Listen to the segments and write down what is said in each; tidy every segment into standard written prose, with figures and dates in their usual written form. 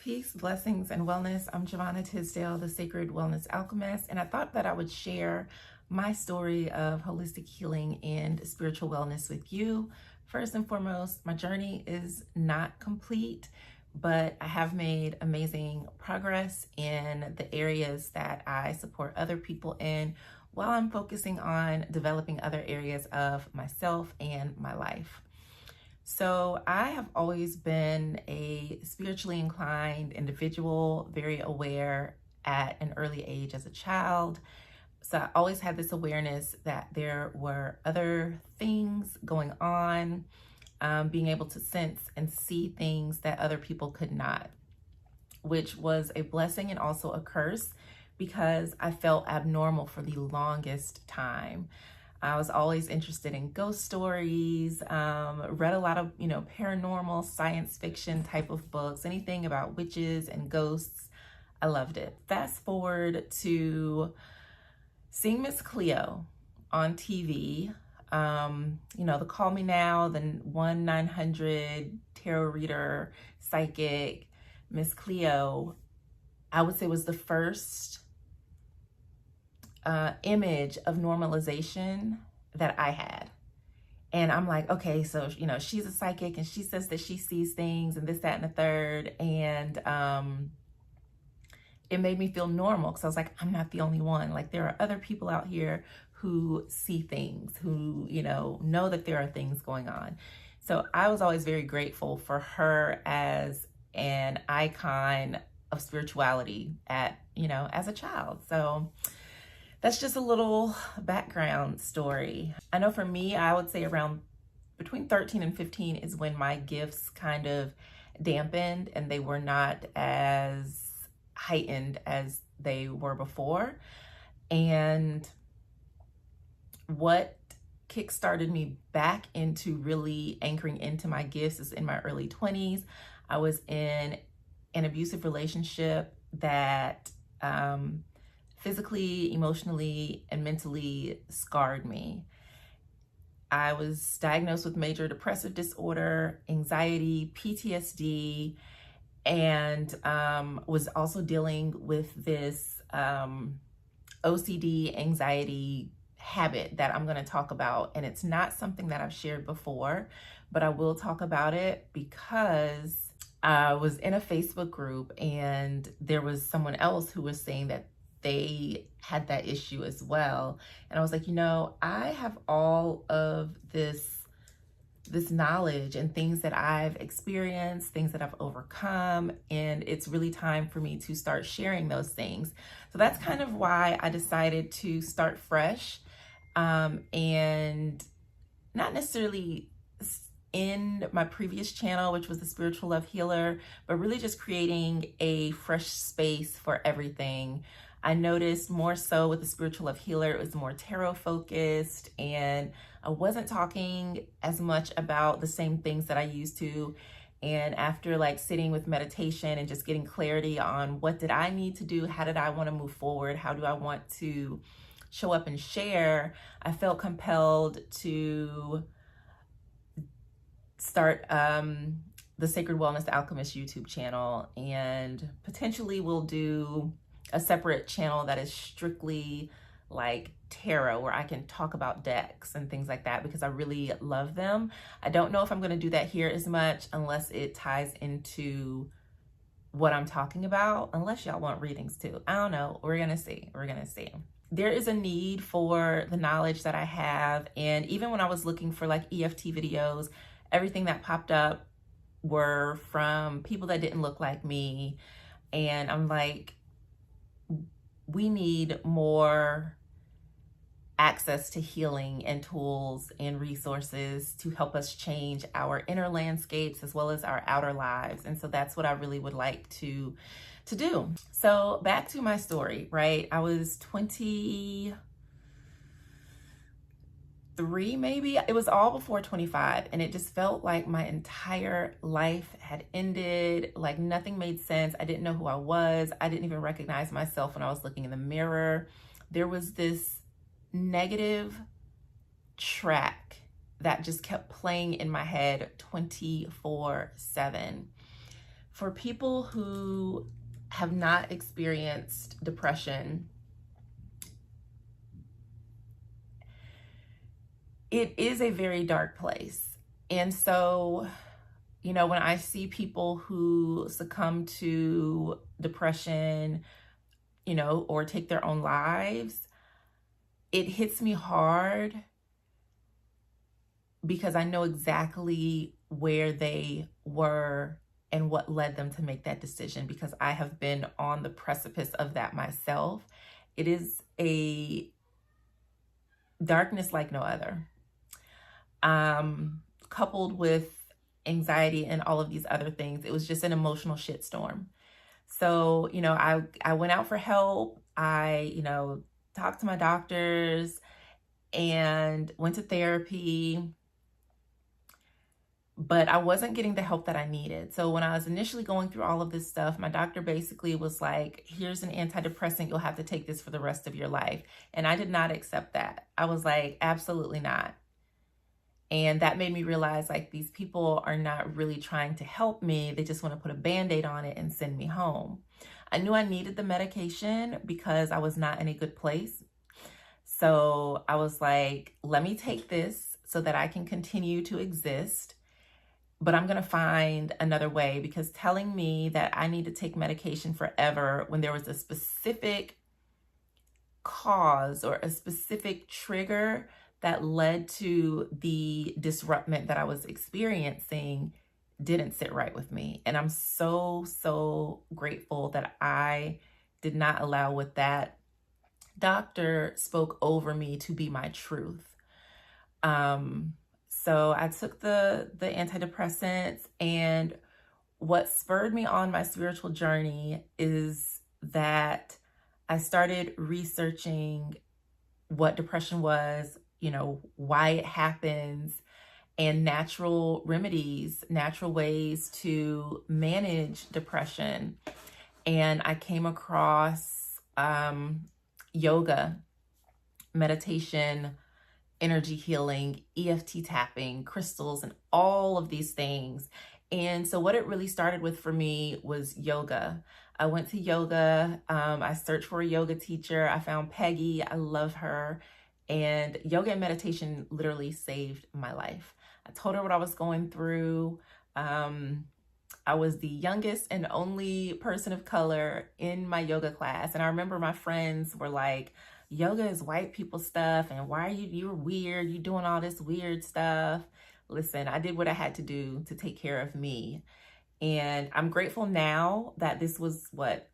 Peace, blessings, and wellness. I'm Jovhannah Tisdale, the Sacred Wellness Alchemist, and I thought that I would share my story of holistic healing and spiritual wellness with you. First and foremost, my journey is not complete, but I have made amazing progress in the areas that I support other people in, while I'm focusing on developing other areas of myself and my life. So I have always been a spiritually inclined individual, very aware at an early age as a child. So I always had this awareness that there were other things going on, being able to sense and see things that other people could not, which was a blessing and also a curse because I felt abnormal for the longest time. I was always interested in ghost stories, read a lot of, paranormal science fiction type of books, anything about witches and ghosts. I loved it. Fast forward to seeing Miss Cleo on TV, the Call Me Now, the 1-900 tarot reader, psychic, Miss Cleo, I would say was the first image of normalization that I had. And I'm like, okay, so, she's a psychic and she says that she sees things and this, that, and the third. And it made me feel normal because I was like, I'm not the only one. Like, there are other people out here who see things, who, know that there are things going on. So I was always very grateful for her as an icon of spirituality as a child. So that's just a little background story. I know for me, I would say around between 13 and 15 is when my gifts kind of dampened and they were not as heightened as they were before. And what kickstarted me back into really anchoring into my gifts is in my early 20s. I was in an abusive relationship that physically, emotionally, and mentally scarred me. I was diagnosed with major depressive disorder, anxiety, PTSD, and was also dealing with this OCD anxiety habit that I'm going to talk about. And it's not something that I've shared before, but I will talk about it because I was in a Facebook group and there was someone else who was saying that they had that issue as well. And I was like, I have all of this knowledge and things that I've experienced, things that I've overcome, and it's really time for me to start sharing those things. So that's kind of why I decided to start fresh, and not necessarily in my previous channel, which was the Spiritual Love Healer, but really just creating a fresh space for everything. I noticed more so with the Spiritual Love Healer, it was more tarot focused, and I wasn't talking as much about the same things that I used to. And after sitting with meditation and just getting clarity on what did I need to do, how did I want to move forward, how do I want to show up and share, I felt compelled to start the Sacred Wellness Alchemist YouTube channel, and potentially we'll do a separate channel that is strictly like tarot, where I can talk about decks and things like that because I really love them. I don't know if I'm going to do that here as much unless it ties into what I'm talking about, unless y'all want readings too. I don't know. We're going to see. There is a need for the knowledge that I have. And even when I was looking for EFT videos, everything that popped up were from people that didn't look like me. And I'm like, we need more access to healing and tools and resources to help us change our inner landscapes as well as our outer lives. And so that's what I really would like to do. So back to my story, right? I was 23, maybe. It was all before 25. And it just felt like my entire life had ended. Like nothing made sense. I didn't know who I was. I didn't even recognize myself when I was looking in the mirror. There was this negative track that just kept playing in my head 24/7. For people who have not experienced depression, it is a very dark place. And so, you know, when I see people who succumb to depression, you know, or take their own lives, it hits me hard because I know exactly where they were and what led them to make that decision, because I have been on the precipice of that myself. It is a darkness like no other, coupled with anxiety and all of these other things. It was just an emotional shitstorm. So, you know, I went out for help. I, you know, talked to my doctors and went to therapy, but I wasn't getting the help that I needed. So when I was initially going through all of this stuff, my doctor basically was like, here's an antidepressant. You'll have to take this for the rest of your life. And I did not accept that. I was like, absolutely not. And that made me realize, like, these people are not really trying to help me. They just want to put a Band-Aid on it and send me home. I knew I needed the medication because I was not in a good place. So I was like, let me take this so that I can continue to exist. But I'm going to find another way, because telling me that I need to take medication forever when there was a specific cause or a specific trigger that led to the disruptment that I was experiencing didn't sit right with me. And I'm so grateful that I did not allow what that doctor spoke over me to be my truth. So I took the antidepressants, and what spurred me on my spiritual journey is that I started researching what depression was, you know, why it happens, and natural remedies, natural ways to manage depression. And I came across yoga, meditation, energy healing, EFT tapping, crystals, and all of these things. And so what it really started with for me was yoga. I went to yoga. I searched for a yoga teacher. I found Peggy. I love her. And yoga and meditation literally saved my life. I told her what I was going through. I was the youngest and only person of color in my yoga class. And I remember my friends were like, yoga is white people stuff, and why are you're weird, you doing all this weird stuff. Listen, I did what I had to do to take care of me. And I'm grateful now that this was, what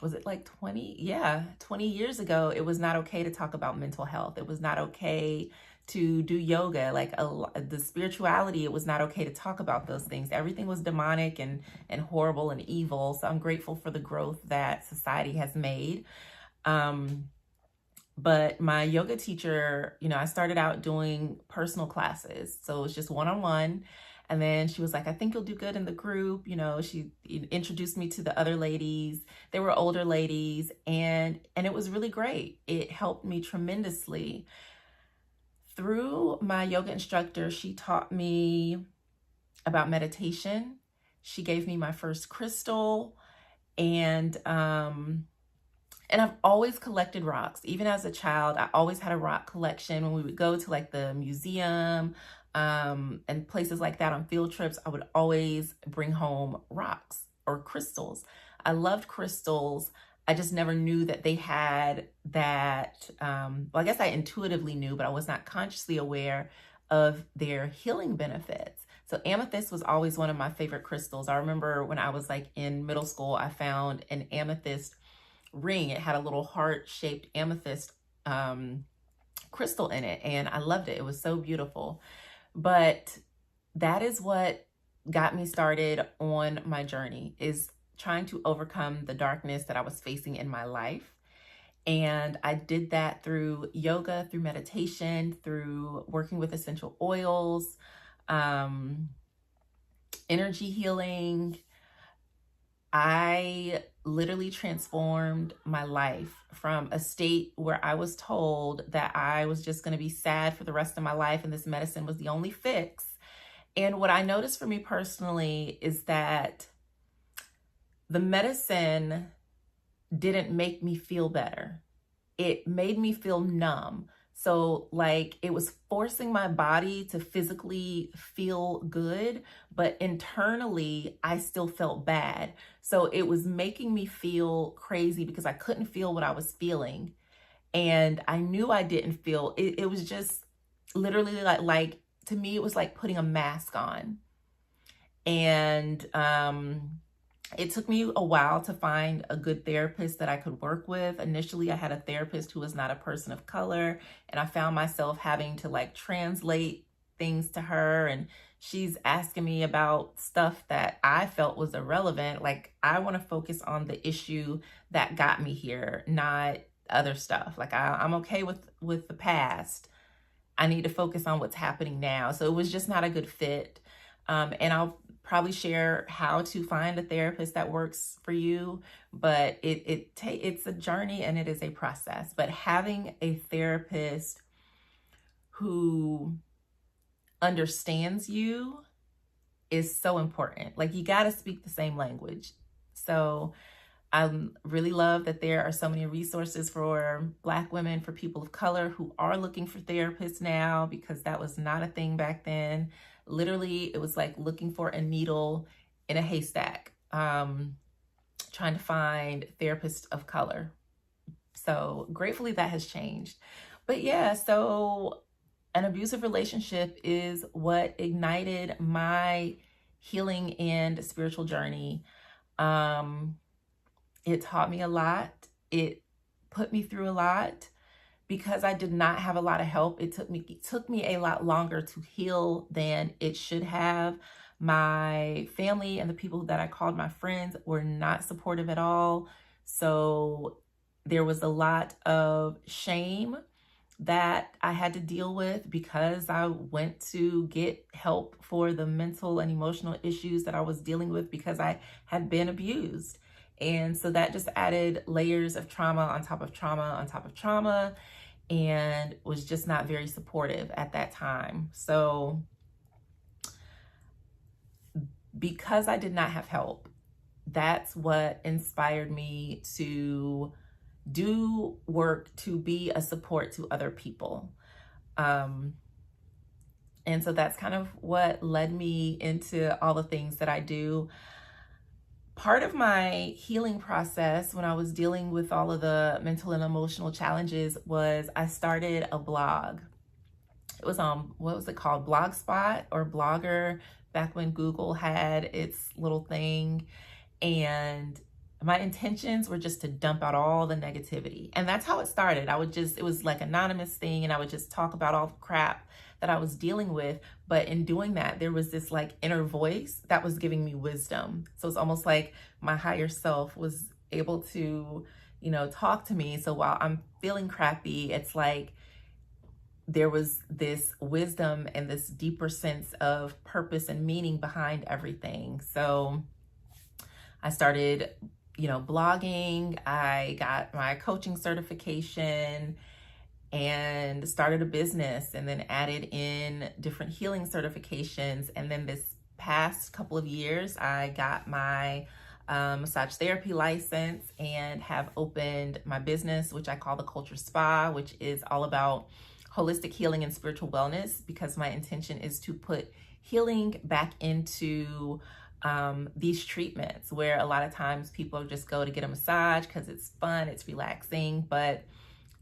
was it, like 20 years ago. It was not okay to talk about mental health. It was not okay to do yoga, like the spirituality. It was not okay to talk about those things. Everything was demonic and horrible and evil. So I'm grateful for the growth that society has made. But my yoga teacher, you know, I started out doing personal classes. So it's just one-on-one. And then she was like, I think you'll do good in the group. You know, she introduced me to the other ladies. They were older ladies, and it was really great. It helped me tremendously. Through my yoga instructor, she taught me about meditation. She gave me my first crystal, and I've always collected rocks. Even as a child, I always had a rock collection. When we would go to like the museum and places like that on field trips, I would always bring home rocks or crystals. I loved crystals. I just never knew that they had that. Well, I guess I intuitively knew, but I was not consciously aware of their healing benefits. So amethyst was always one of my favorite crystals. I remember when I was like in middle school, I found an amethyst ring. It had a little heart-shaped amethyst crystal in it, and I loved it. It was so beautiful. But that is what got me started on my journey, is trying to overcome the darkness that I was facing in my life. And I did that through yoga, through meditation, through working with essential oils, energy healing. I literally transformed my life from a state where I was told that I was just going to be sad for the rest of my life and this medicine was the only fix. And what I noticed for me personally is that the medicine didn't make me feel better. It made me feel numb. So like it was forcing my body to physically feel good, but internally I still felt bad. So it was making me feel crazy because I couldn't feel what I was feeling. And I knew I didn't feel it. It was just literally like to me, it was like putting a mask on. And it took me a while to find a good therapist that I could work with. Initially, I had a therapist who was not a person of color, and I found myself having to like translate things to her, and she's asking me about stuff that I felt was irrelevant. Like, I want to focus on the issue that got me here, not other stuff. Like, I'm okay with the past. I need to focus on what's happening now. So it was just not a good fit. And I'll probably share how to find a therapist that works for you, but it's a journey and it is a process. But having a therapist who understands you is so important. Like, you got to speak the same language. So I really love that there are so many resources for Black women, for people of color who are looking for therapists now, because that was not a thing back then. Literally, it was like looking for a needle in a haystack, trying to find therapists of color. So gratefully that has changed. But yeah, so an abusive relationship is what ignited my healing and spiritual journey. It taught me a lot. It put me through a lot. Because I did not have a lot of help, it took me a lot longer to heal than it should have. My family and the people that I called my friends were not supportive at all. So there was a lot of shame that I had to deal with because I went to get help for the mental and emotional issues that I was dealing with because I had been abused. And so that just added layers of trauma on top of trauma on top of trauma, and was just not very supportive at that time. So because I did not have help, that's what inspired me to do work to be a support to other people. And so that's kind of what led me into all the things that I do. Part of my healing process when I was dealing with all of the mental and emotional challenges was I started a blog. It was on, what was it called? Blogspot or Blogger, back when Google had its little thing. And my intentions were just to dump out all the negativity. And that's how it started. It was like an anonymous thing, and I would just talk about all the crap that I was dealing with. But in doing that, there was this like inner voice that was giving me wisdom. So it's almost like my higher self was able to, talk to me. So while I'm feeling crappy, it's like there was this wisdom and this deeper sense of purpose and meaning behind everything. So I started, blogging. I got my coaching certification and started a business, and then added in different healing certifications. And then this past couple of years, I got my massage therapy license and have opened my business, which I call the Culture Spa, which is all about holistic healing and spiritual wellness, because my intention is to put healing back into these treatments, where a lot of times people just go to get a massage because it's fun, it's relaxing, but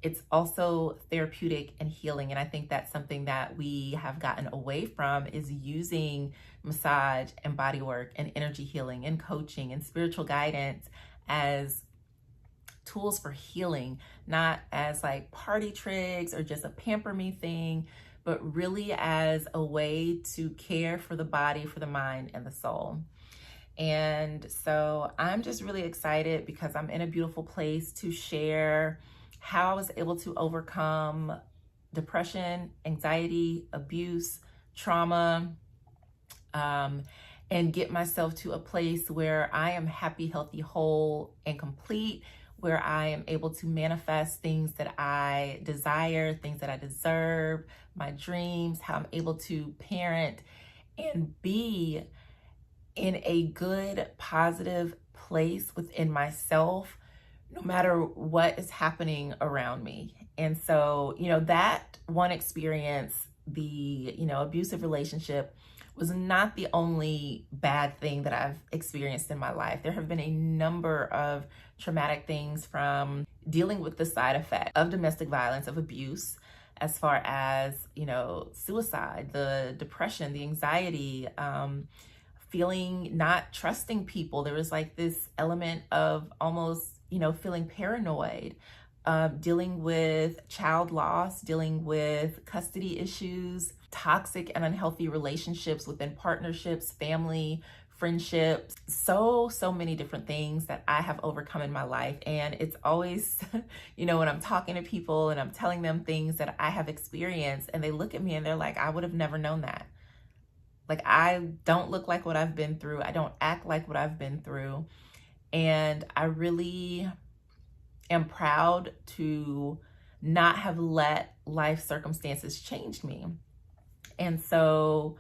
it's also therapeutic and healing. And I think that's something that we have gotten away from, is using massage and body work and energy healing and coaching and spiritual guidance as tools for healing, not as like party tricks or just a pamper me thing, but really as a way to care for the body, for the mind, and the soul. And so I'm just really excited because I'm in a beautiful place to share how I was able to overcome depression, anxiety, abuse, trauma, and get myself to a place where I am happy, healthy, whole, and complete, where I am able to manifest things that I desire, things that I deserve, my dreams, how I'm able to parent and be in a good, positive, place within myself, no matter what is happening around me. And so, that one experience, the, abusive relationship, was not the only bad thing that I've experienced in my life. There have been a number of traumatic things, from dealing with the side effect of domestic violence, of abuse, as far as, suicide, the depression, the anxiety, feeling not trusting people. There was like this element of almost, feeling paranoid, dealing with child loss, dealing with custody issues, toxic and unhealthy relationships within partnerships, family, friendships, so many different things that I have overcome in my life. And it's always, when I'm talking to people and I'm telling them things that I have experienced, and they look at me and they're like, I would have never known that. Like, I don't look like what I've been through. I don't act like what I've been through. And I really am proud to not have let life circumstances change me. And so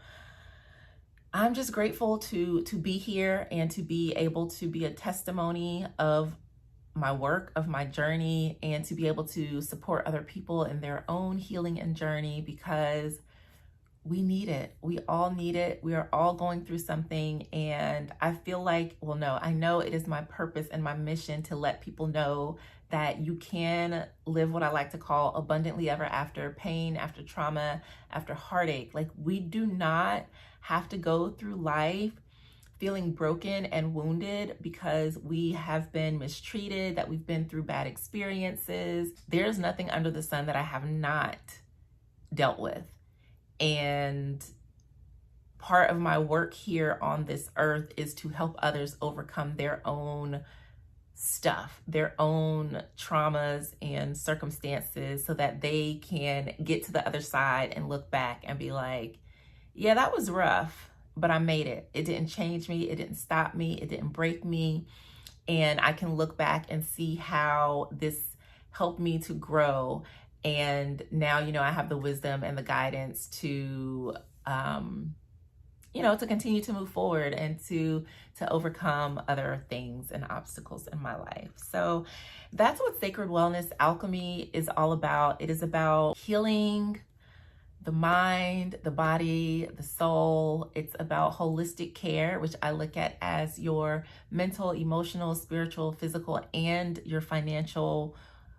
I'm just grateful to be here and to be able to be a testimony of my work, of my journey, and to be able to support other people in their own healing and journey, because we need it. We all need it. We are all going through something. And I feel like, I know it is my purpose and my mission to let people know that you can live what I like to call abundantly ever after, pain, after trauma, after heartache. Like, we do not have to go through life feeling broken and wounded because we have been mistreated, that we've been through bad experiences. There's nothing under the sun that I have not dealt with. And part of my work here on this earth is to help others overcome their own stuff, their own traumas and circumstances, so that they can get to the other side and look back and be like, yeah, that was rough, but I made it. It didn't change me. It didn't stop me. It didn't break me. And I can look back and see how this helped me to grow. And now, I have the wisdom and the guidance to, to continue to move forward and to overcome other things and obstacles in my life. So that's what Sacred Wellness Alchemy is all about. It is about healing the mind, the body, the soul. It's about holistic care, which I look at as your mental, emotional, spiritual, physical, and your financial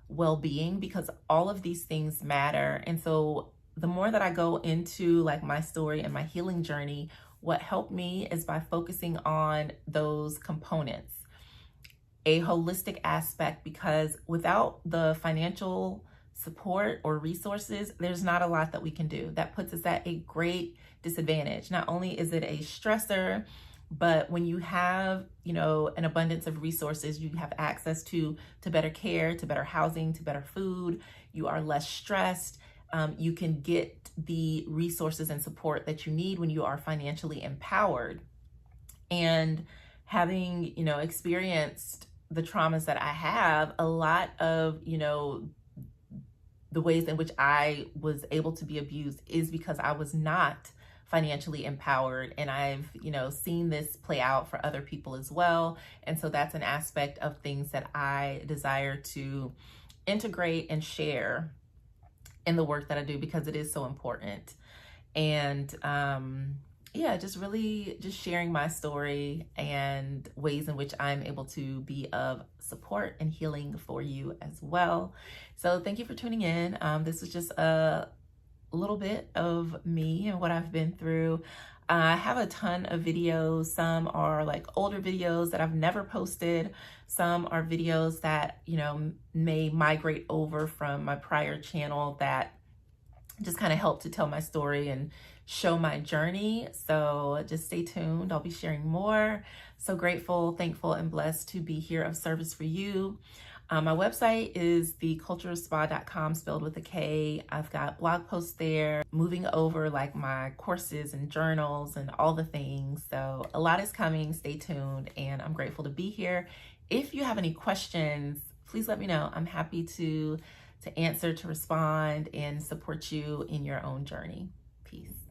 well-being, because all of these things matter. And so the more that I go into like my story and my healing journey, what helped me is by focusing on those components, a holistic aspect, because without the financial support or resources, there's not a lot that we can do. That puts us at a great disadvantage. Not only is it a stressor, but when you have, an abundance of resources, you have access to better care, to better housing, to better food. You are less stressed. You can get the resources and support that you need when you are financially empowered. And having, experienced the traumas that I have, a lot of, the ways in which I was able to be abused is because I was not financially empowered. And I've, seen this play out for other people as well. And so that's an aspect of things that I desire to integrate and share in the work that I do, because it is so important. And just sharing my story and ways in which I'm able to be of support and healing for you as well. So thank you for tuning in. This was just a little bit of me and what I've been through. I have a ton of videos. Some are like older videos that I've never posted. Some are videos that, may migrate over from my prior channel that just kind of help to tell my story and show my journey. So just stay tuned. I'll be sharing more. So grateful, thankful, and blessed to be here of service for you. My website is theculturalspa.com, spelled with a K. I've got blog posts there, moving over like my courses and journals and all the things. So a lot is coming. Stay tuned, and I'm grateful to be here. If you have any questions, please let me know. I'm happy to answer, to respond, and support you in your own journey. Peace.